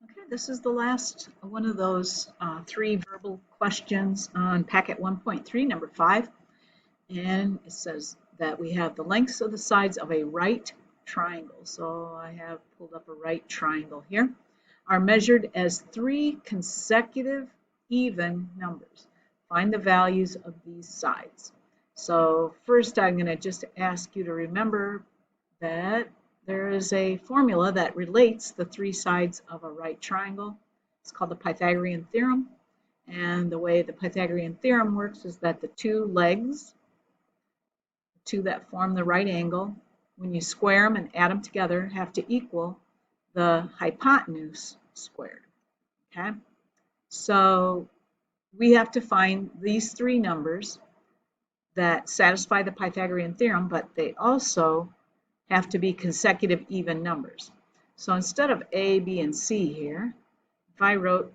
Okay, this is the last one of those three verbal questions on packet 1.3, number 5. And it says that we have the lengths of the sides of a right triangle. So I have pulled up a right triangle here, are measured as 3 consecutive even numbers. Find the values of these sides. So first I'm going to just ask you to remember that there is a formula that relates the 3 sides of a right triangle. It's called the Pythagorean theorem. And the way the Pythagorean theorem works is that the 2 legs, the 2 that form the right angle, when you square them and add them together, have to equal the hypotenuse squared. Okay? So we have to find these 3 numbers that satisfy the Pythagorean theorem, but they also have to be consecutive even numbers. So instead of A, B, and C here, if I wrote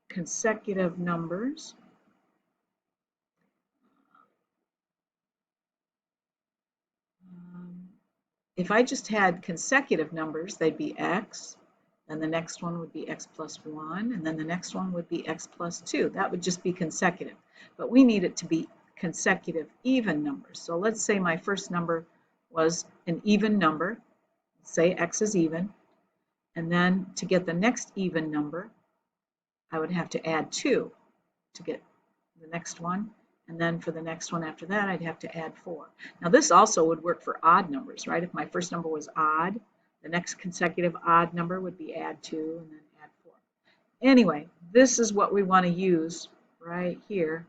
consecutive numbers, if I just had consecutive numbers, they'd be x, then the next one would be x plus 1, and then the next one would be x plus 2. That would just be consecutive. But we need it to be consecutive even numbers. So let's say my first number was an even number. Say x is even. And then to get the next even number, I would have to add 2 to get the next one. And then for the next one after that, I'd have to add 4. Now this also would work for odd numbers, right? If my first number was odd, the next consecutive odd number would be add 2 and then add 4. Anyway, this is what we want to use right here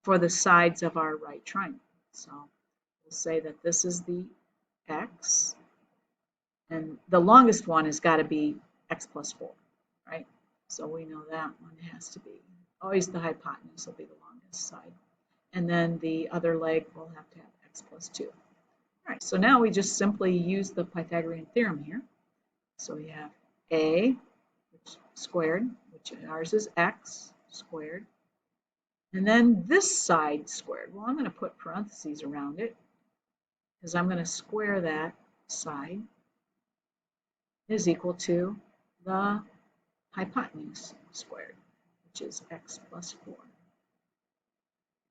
for the sides of our right triangle. So we'll say that this is the x, and the longest one has got to be x plus 4, right? So we know that one has to be, always the hypotenuse will be the longest side. And then the other leg will have to have x plus 2. All right, so now we just simply use the Pythagorean theorem here. So we have a squared, which ours is x squared. And then this side squared. Well, I'm going to put parentheses around it because I'm going to square that side, is equal to the hypotenuse squared, which is x plus 4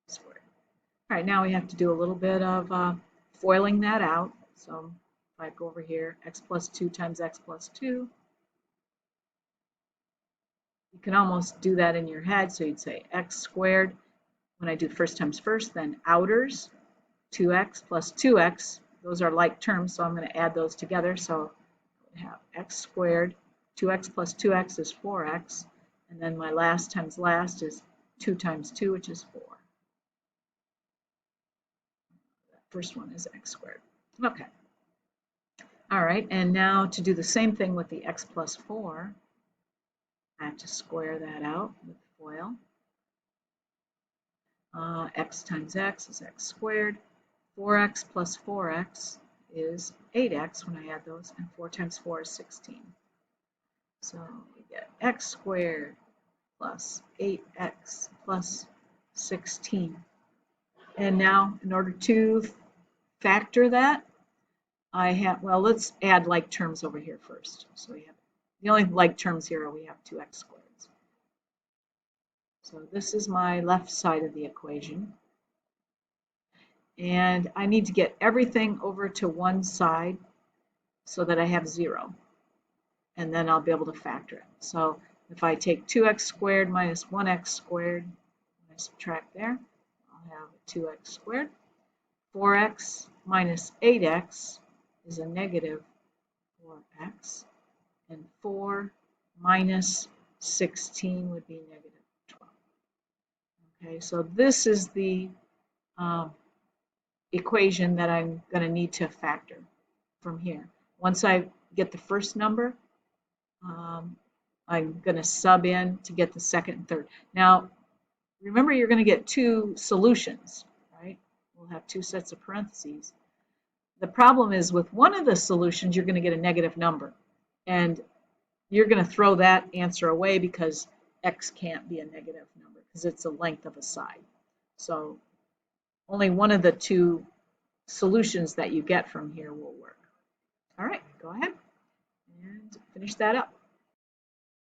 squared. All right, now we have to do a little bit of foiling that out. So if I go over here, x plus 2 times x plus 2, you can almost do that in your head. So you'd say x squared, when I do first times first, then outers, 2x plus 2x. Those are like terms, so I'm going to add those together. So I have x squared, 2x plus 2x is 4x, and then my last times last is 2 times 2, which is 4. That first one is x squared. Okay. All right, and now to do the same thing with the x plus 4, I have to square that out with FOIL. X times x is x squared. 4x plus 4x is 8x when I add those, and 4 times 4 is 16. So we get x squared plus 8x plus 16. And now, in order to factor that, I have, well, let's add like terms over here first. So we have, the only like terms here are we have 2x squareds. So this is my left side of the equation. And I need to get everything over to one side so that I have 0. And then I'll be able to factor it. So if I take 2x squared minus 1x squared, I subtract there, I'll have 2x squared. 4x minus 8x is a negative 4x. And 4 minus 16 would be negative 12. Okay, so this is the equation that I'm going to need to factor from here. Once I get the first number, I'm going to sub in to get the second and third. Now, remember you're going to get 2 solutions, right? We'll have 2 sets of parentheses. The problem is with one of the solutions, you're going to get a negative number. And you're going to throw that answer away because x can't be a negative number because it's the length of a side. So only one of the 2 solutions that you get from here will work. All right, go ahead and finish that up.